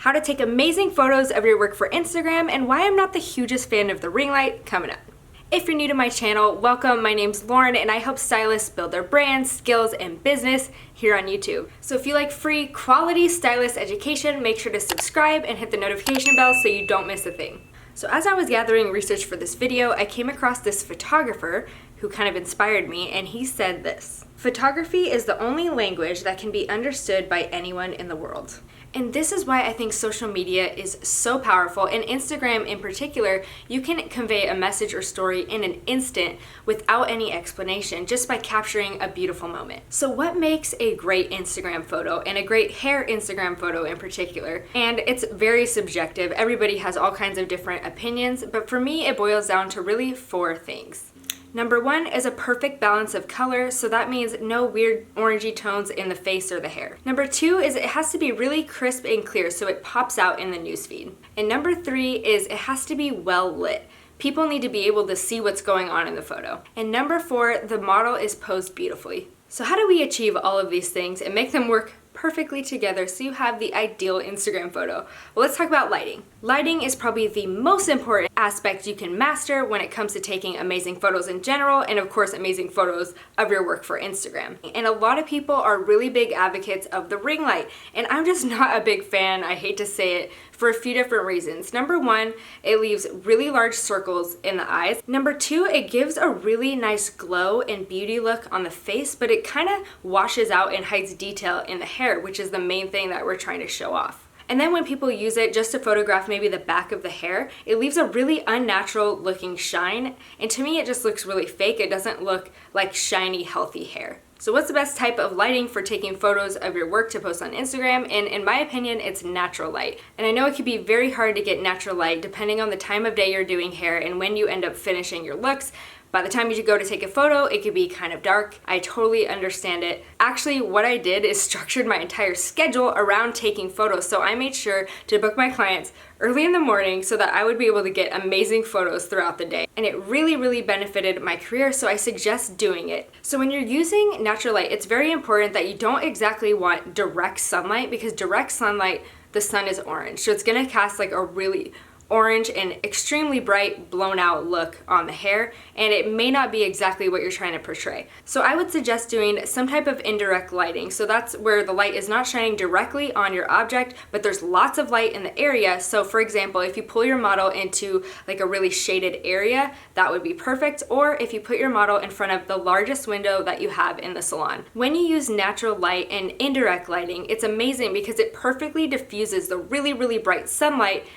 how to take amazing photos of your work for Instagram, and why I'm not the hugest fan of the ring light coming up. If you're new to my channel, welcome. My name's Lauren and I help stylists build their brands, skills, and business here on YouTube. So if you like free, quality stylist education, make sure to subscribe and hit the notification bell so you don't miss a thing. So as I was gathering research for this video, I came across this photographer who kind of inspired me, and he said this: "Photography is the only language that can be understood by anyone in the world." And this is why I think social media is so powerful, and Instagram in particular. You can convey a message or story in an instant without any explanation, just by capturing a beautiful moment. So what makes a great Instagram photo, and a great hair Instagram photo in particular? And it's very subjective. Everybody has all kinds of different opinions, but for me it boils down to really 4 things. Number 1 is a perfect balance of color, so that means no weird orangey tones in the face or the hair. Number 2 is it has to be really crisp and clear so it pops out in the newsfeed. And number 3 is it has to be well lit. People need to be able to see what's going on in the photo. And number 4, the model is posed beautifully. So how do we achieve all of these things and make them work perfectly together so you have the ideal Instagram photo? Well, let's talk about lighting. Lighting is probably the most important aspect you can master when it comes to taking amazing photos in general, and of course amazing photos of your work for Instagram. And a lot of people are really big advocates of the ring light, and I'm just not a big fan, I hate to say it, for a few different reasons. Number 1, it leaves really large circles in the eyes. Number 2, it gives a really nice glow and beauty look on the face, but it kind of washes out and hides detail in the hair, which is the main thing that we're trying to show off. And then when people use it just to photograph maybe the back of the hair, it leaves a really unnatural looking shine, and to me it just looks really fake. It doesn't look like shiny, healthy hair. So what's the best type of lighting for taking photos of your work to post on Instagram? And in my opinion, it's natural light. And I know it can be very hard to get natural light depending on the time of day you're doing hair and when you end up finishing your looks. By the time you go to take a photo, it could be kind of dark. I totally understand it. Actually, what I did is structured my entire schedule around taking photos. So I made sure to book my clients early in the morning so that I would be able to get amazing photos throughout the day. And it really benefited my career, so I suggest doing it. So when you're using natural light, it's very important that you don't exactly want direct sunlight, because direct sunlight, the sun is orange. So it's gonna cast like a really orange and extremely bright blown out look on the hair, and it may not be exactly what you're trying to portray. So I would suggest doing some type of indirect lighting. So that's where the light is not shining directly on your object, but there's lots of light in the area. So for example, if you pull your model into like a really shaded area, that would be perfect. Or if you put your model in front of the largest window that you have in the salon. When you use natural light and indirect lighting, it's amazing because it perfectly diffuses the really bright sunlight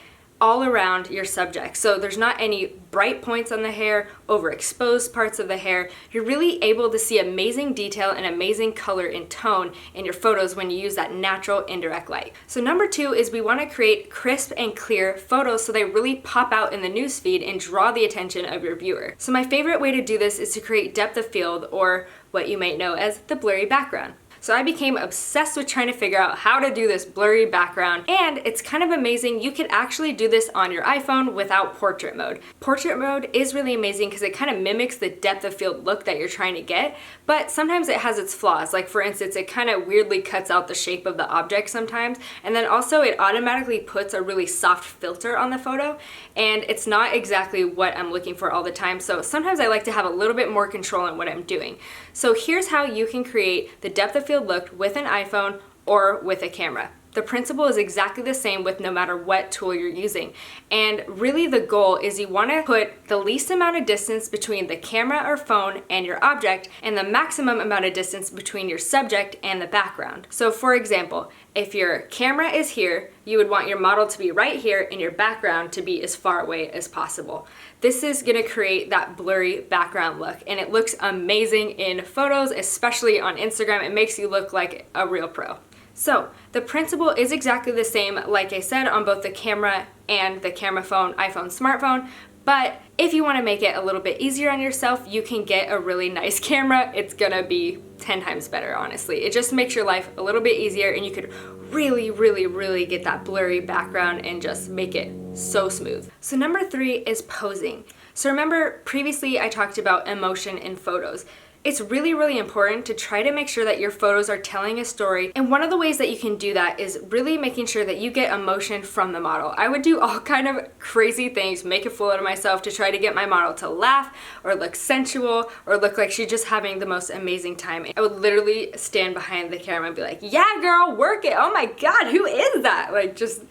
all around your subject. So there's not any bright points on the hair, overexposed parts of the hair. You're really able to see amazing detail and amazing color and tone in your photos when you use that natural indirect light. So number 2 is we want to create crisp and clear photos so they really pop out in the newsfeed and draw the attention of your viewer. So my favorite way to do this is to create depth of field, or what you might know as the blurry background. So I became obsessed with trying to figure out how to do this blurry background, and it's kind of amazing. You could actually do this on your iPhone without portrait mode. Portrait mode is really amazing because it kind of mimics the depth of field look that you're trying to get, but sometimes it has its flaws. Like for instance, it kind of weirdly cuts out the shape of the object sometimes, and then also it automatically puts a really soft filter on the photo, and it's not exactly what I'm looking for all the time. So sometimes I like to have a little bit more control in what I'm doing. So here's how you can create the depth of field look with an iPhone or with a camera. The principle is exactly the same with no matter what tool you're using. And really the goal is you want to put the least amount of distance between the camera or phone and your object, and the maximum amount of distance between your subject and the background. So for example, if your camera is here, you would want your model to be right here and your background to be as far away as possible. This is going to create that blurry background look, and it looks amazing in photos, especially on Instagram. It makes you look like a real pro. So the principle is exactly the same, like I said, on both the camera and the camera phone, iPhone, smartphone, but if you want to make it a little bit easier on yourself, you can get a really nice camera. It's gonna be 10 times better, honestly. It just makes your life a little bit easier, and you could really get that blurry background and just make it so smooth. So number 3 is posing. So remember previously I talked about emotion in photos. It's really, really important to try to make sure that your photos are telling a story. And one of the ways that you can do that is really making sure that you get emotion from the model. I would do all kind of crazy things, make a fool out of myself to try to get my model to laugh or look sensual or look like she's just having the most amazing time. I would literally stand behind the camera and be like, yeah, girl, work it. Oh my God, who is that? Like just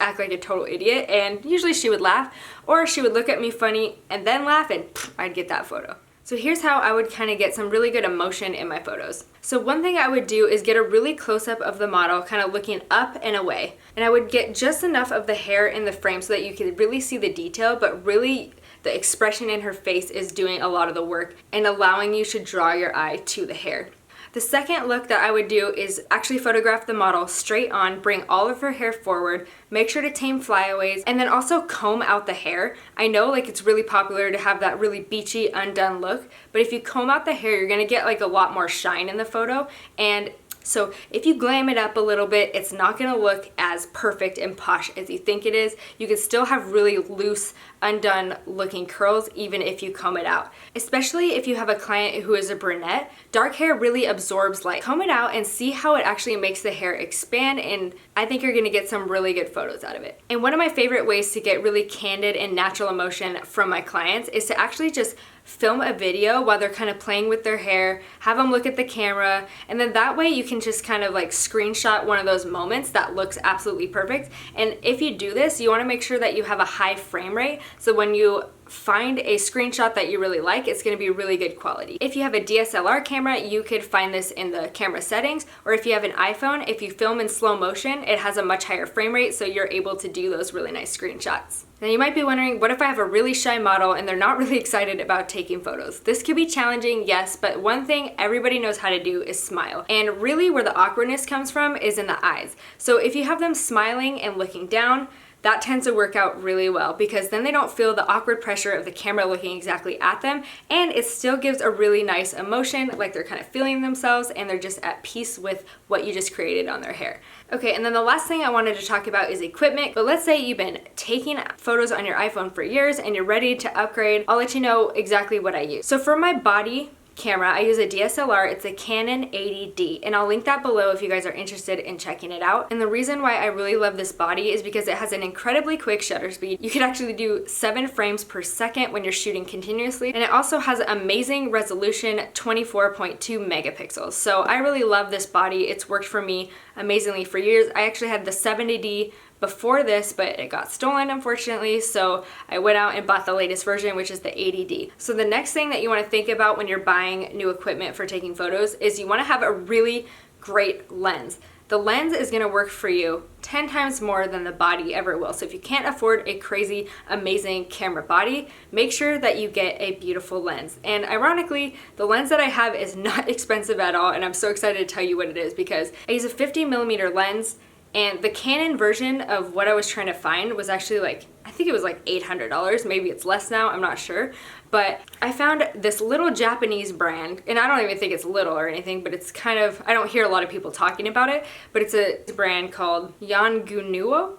act like a total idiot. And usually she would laugh, or she would look at me funny and then laugh, and I'd get that photo. So here's how I would kind of get some really good emotion in my photos. So one thing I would do is get a really close-up of the model, kind of looking up and away. And I would get just enough of the hair in the frame so that you could really see the detail, but really the expression in her face is doing a lot of the work and allowing you to draw your eye to the hair. The second look that I would do is actually photograph the model straight on, bring all of her hair forward, make sure to tame flyaways, and then also comb out the hair. I know like it's really popular to have that really beachy, undone look, but if you comb out the hair, you're gonna get like a lot more shine in the photo. And so if you glam it up a little bit, it's not gonna look as perfect and posh as you think it is. You can still have really loose, undone looking curls even if you comb it out. Especially if you have a client who is a brunette, dark hair really absorbs light. Comb it out and see how it actually makes the hair expand, and I think you're gonna get some really good photos out of it. And one of my favorite ways to get really candid and natural emotion from my clients is to actually just film a video while they're kind of playing with their hair, have them look at the camera, and then that way you can just kind of like screenshot one of those moments that looks absolutely perfect. And if you do this, you want to make sure that you have a high frame rate, so when you find a screenshot that you really like, it's going to be really good quality. If you have a DSLR camera, you could find this in the camera settings, or if you have an iPhone, if you film in slow motion, it has a much higher frame rate, so you're able to do those really nice screenshots. Now you might be wondering, what if I have a really shy model and they're not really excited about taking photos? This could be challenging, yes, but one thing everybody knows how to do is smile. And really where the awkwardness comes from is in the eyes. So if you have them smiling and looking down, that tends to work out really well, because then they don't feel the awkward pressure of the camera looking exactly at them, and it still gives a really nice emotion, like they're kind of feeling themselves and they're just at peace with what you just created on their hair. Okay, and then the last thing I wanted to talk about is equipment. But let's say you've been taking photos on your iPhone for years and you're ready to upgrade. I'll let you know exactly what I use. So for my body camera, I use a DSLR. It's a Canon 80D, and I'll link that below if you guys are interested in checking it out. And the reason why I really love this body is because it has an incredibly quick shutter speed. You can actually do 7 frames per second when you're shooting continuously, and it also has amazing resolution, 24.2 megapixels. So I really love this body. It's worked for me amazingly for years. I actually had the 70D before this, but it got stolen unfortunately, so I went out and bought the latest version, which is the 80D. So the next thing that you want to think about when you're buying new equipment for taking photos is you want to have a really great lens. The lens is going to work for you 10 times more than the body ever will. So if you can't afford a crazy, amazing camera body, make sure that you get a beautiful lens. And ironically, the lens that I have is not expensive at all, and I'm so excited to tell you what it is because I use a 50mm lens. And the Canon version of what I was trying to find was actually like, I think it was like $800. Maybe it's less now, I'm not sure. But I found this little Japanese brand, and I don't even think it's little or anything, but it's kind of, I don't hear a lot of people talking about it, but it's a brand called Yongnuo?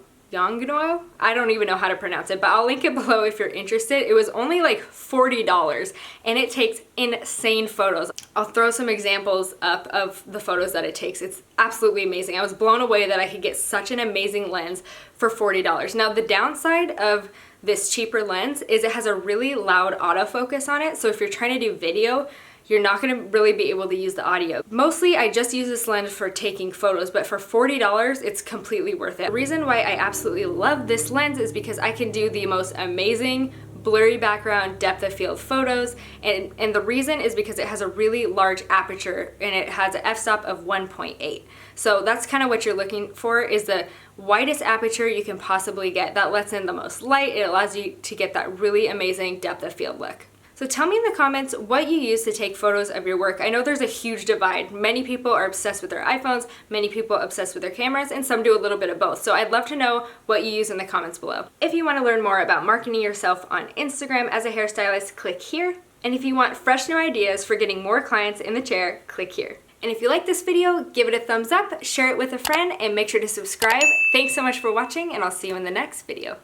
I don't even know how to pronounce it, but I'll link it below if you're interested. It was only like $40, and it takes insane photos. I'll throw some examples up of the photos that it takes. It's absolutely amazing. I was blown away that I could get such an amazing lens for $40. Now, the downside of this cheaper lens is it has a really loud autofocus on it, so if you're trying to do video, you're not going to really be able to use the audio. Mostly I just use this lens for taking photos, but for $40 it's completely worth it. The reason why I absolutely love this lens is because I can do the most amazing blurry background depth of field photos, and the reason is because it has a really large aperture and it has an f-stop of 1.8. So that's kind of what you're looking for, is the widest aperture you can possibly get that lets in the most light. It allows you to get that really amazing depth of field look. So tell me in the comments what you use to take photos of your work. I know there's a huge divide. Many people are obsessed with their iPhones, many people are obsessed with their cameras, and some do a little bit of both. So I'd love to know what you use in the comments below. If you want to learn more about marketing yourself on Instagram as a hairstylist, click here. And if you want fresh new ideas for getting more clients in the chair, click here. And if you like this video, give it a thumbs up, share it with a friend, and make sure to subscribe. Thanks so much for watching, and I'll see you in the next video.